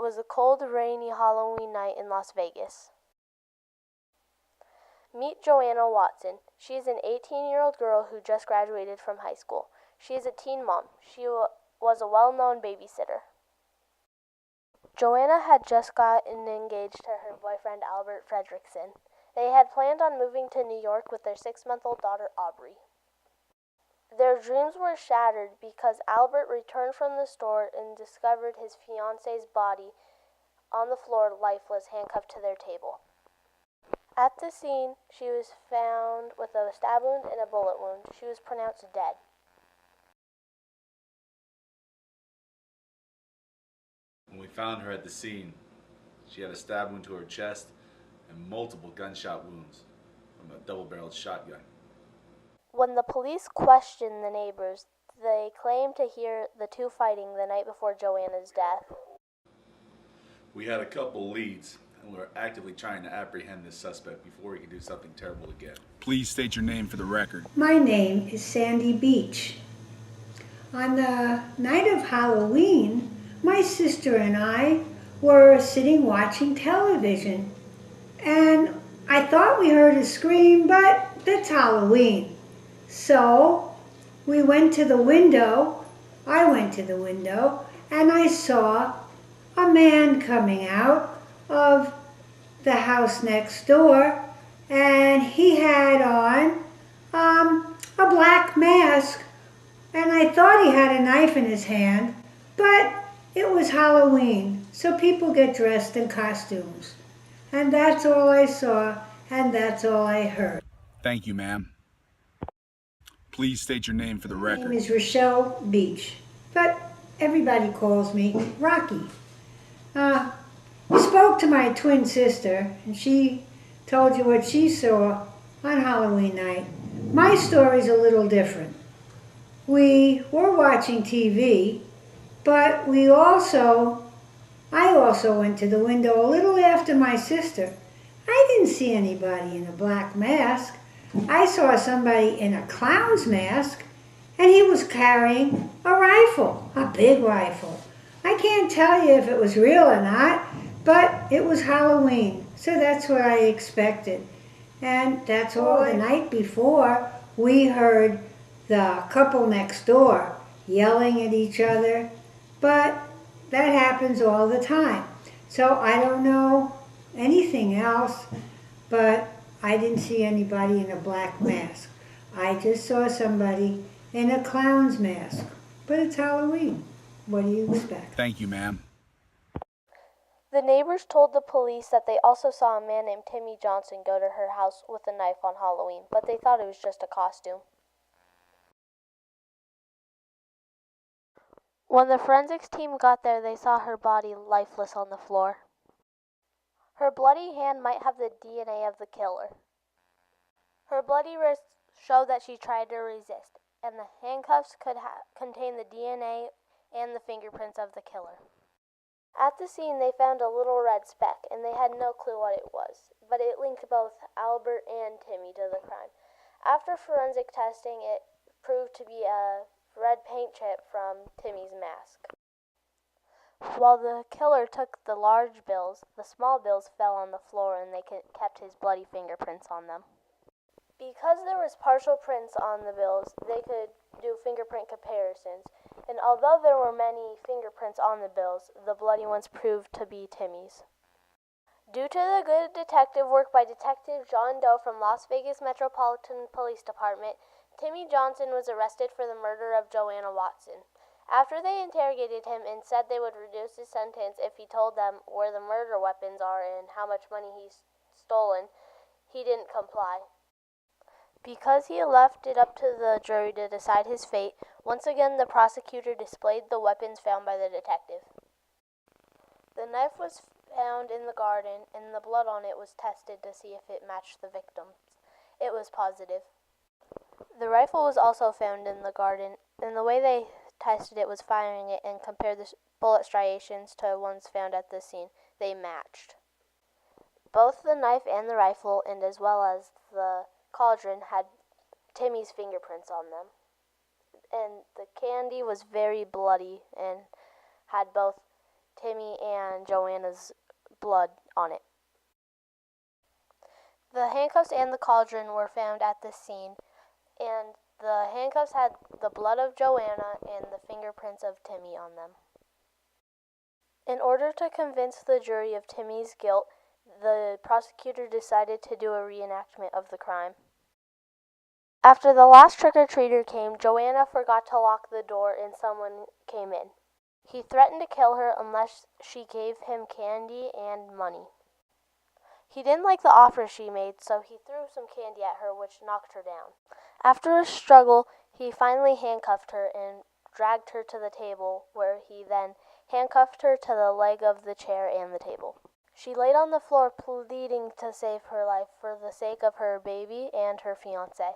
was a cold, rainy Halloween night in Las Vegas. Meet Joanna Watson. She is an 18-year-old girl who just graduated from high school. She is a teen mom. She was a well-known babysitter. Joanna had just gotten engaged to her boyfriend Albert Fredrickson. They had planned on moving to New York with their 6-month-old daughter Aubrey. Their dreams were shattered because Albert returned from the store and discovered his fiance's body on the floor, lifeless, handcuffed to their table. At the scene, she was found with a stab wound and a bullet wound. She was pronounced dead. When we found her at the scene, she had a stab wound to her chest and multiple gunshot wounds from a double-barreled shotgun. When the police questioned the neighbors, they claimed to hear the two fighting the night before Joanna's death. We had a couple leads, and we were actively trying to apprehend this suspect before he could do something terrible again. Please state your name for the record. My name is Sandy Beach. On the night of Halloween, my sister and I were sitting watching television, and I thought we heard a scream, but that's Halloween. So we went to the window, I went to the window, and I saw a man coming out of the house next door, and he had on a black mask, and I thought he had a knife in his hand, but it was Halloween, so people get dressed in costumes. And that's all I saw, and that's all I heard. Thank you, ma'am. Please state your name for the record. My name is Rochelle Beach, but everybody calls me Rocky. I spoke to my twin sister, and she told you what she saw on Halloween night. My story's a little different. We were watching TV, but I also went to the window a little after my sister. I didn't see anybody in a black mask. I saw somebody in a clown's mask, and he was carrying a rifle, a big rifle. I can't tell you if it was real or not, but it was Halloween, so that's what I expected. And that's all. The night before, we heard the couple next door yelling at each other, but that happens all the time. So I don't know anything else, but I didn't see anybody in a black mask. I just saw somebody in a clown's mask. But it's Halloween. What do you expect? Thank you, ma'am. The neighbors told the police that they also saw a man named Timmy Johnson go to her house with a knife on Halloween, but they thought it was just a costume. When the forensics team got there, they saw her body lifeless on the floor. Her bloody hand might have the DNA of the killer. Her bloody wrists showed that she tried to resist, and the handcuffs could contain the DNA and the fingerprints of the killer. At the scene, they found a little red speck, and they had no clue what it was, but it linked both Albert and Timmy to the crime. After forensic testing, it proved to be a red paint chip from Timmy's mask. While the killer took the large bills, the small bills fell on the floor and they kept his bloody fingerprints on them. Because there was partial prints on the bills, they could do fingerprint comparisons, and although there were many fingerprints on the bills, the bloody ones proved to be Timmy's. Due to the good detective work by Detective John Doe from Las Vegas Metropolitan Police Department, Timmy Johnson was arrested for the murder of Joanna Watson. After they interrogated him and said they would reduce his sentence if he told them where the murder weapons are and how much money he's stolen, he didn't comply. Because he left it up to the jury to decide his fate, once again the prosecutor displayed the weapons found by the detective. The knife was found in the garden, and the blood on it was tested to see if it matched the victim's. It was positive. The rifle was also found in the garden, and the way they tested it was firing it and compared the bullet striations to ones found at the scene. They matched. Both the knife and the rifle, and as well as the cauldron, had Timmy's fingerprints on them. And the candy was very bloody and had both Timmy and Joanna's blood on it. The handcuffs and the cauldron were found at the scene, and the handcuffs had the blood of Joanna and the fingerprints of Timmy on them. In order to convince the jury of Timmy's guilt, the prosecutor decided to do a reenactment of the crime. After the last trick-or-treater came, Joanna forgot to lock the door and someone came in. He threatened to kill her unless she gave him candy and money. He didn't like the offer she made, so he threw some candy at her, which knocked her down. After a struggle, he finally handcuffed her and dragged her to the table, where he then handcuffed her to the leg of the chair and the table. She laid on the floor pleading to save her life for the sake of her baby and her fiancé.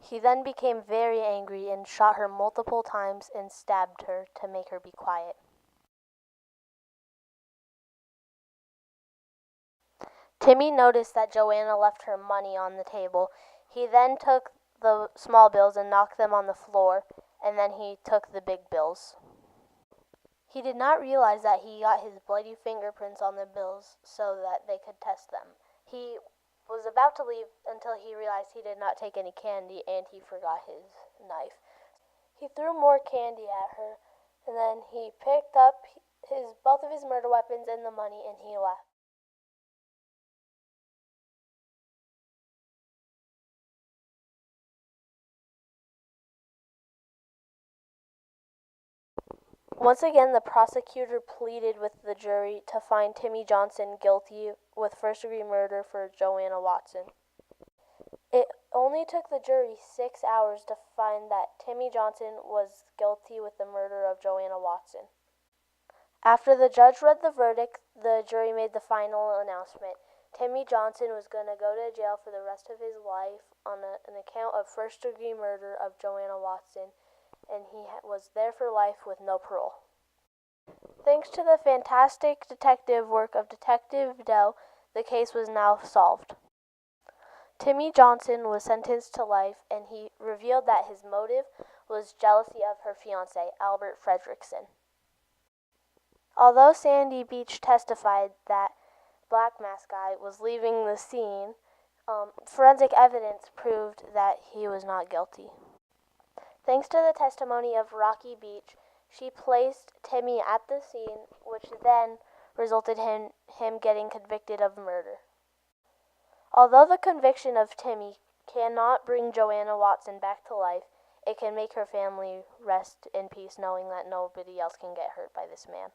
He then became very angry and shot her multiple times and stabbed her to make her be quiet. Timmy noticed that Joanna left her money on the table. He then took the small bills and knocked them on the floor, and then he took the big bills. He did not realize that he got his bloody fingerprints on the bills so that they could test them. He was about to leave until he realized he did not take any candy and he forgot his knife. He threw more candy at her, and then he picked up both of his murder weapons and the money, and he left. Once again, the prosecutor pleaded with the jury to find Timmy Johnson guilty with first-degree murder for Joanna Watson. It only took the jury 6 hours to find that Timmy Johnson was guilty with the murder of Joanna Watson. After the judge read the verdict, the jury made the final announcement. Timmy Johnson was going to go to jail for the rest of his life on an account of first-degree murder of Joanna Watson, and he was there for life with no parole. Thanks to the fantastic detective work of Detective Doe, the case was now solved. Timmy Johnson was sentenced to life, and he revealed that his motive was jealousy of her fiancé, Albert Fredrickson. Although Sandy Beach testified that Black Mask Guy was leaving the scene, forensic evidence proved that he was not guilty. Thanks to the testimony of Rocky Beach, she placed Timmy at the scene, which then resulted in him getting convicted of murder. Although the conviction of Timmy cannot bring Joanna Watson back to life, it can make her family rest in peace knowing that nobody else can get hurt by this man.